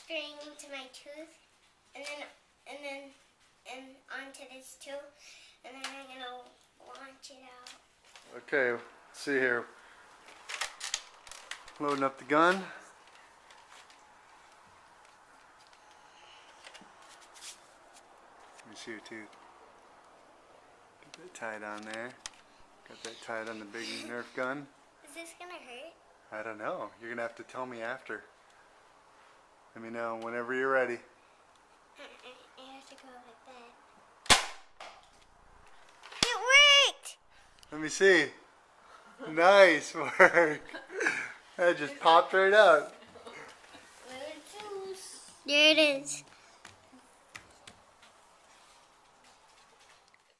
string to my tooth, and onto this too, and then I'm gonna launch it out. Okay, let's see here. Loading up the gun. Let me see your tooth. Get that tied on there. Got that tied on the big Nerf gun. Is this gonna hurt? I don't know. You're gonna have to tell me after. Let me know whenever you're ready. I have to go like that. It worked! Let me see. Nice work. That just popped right out. There it is.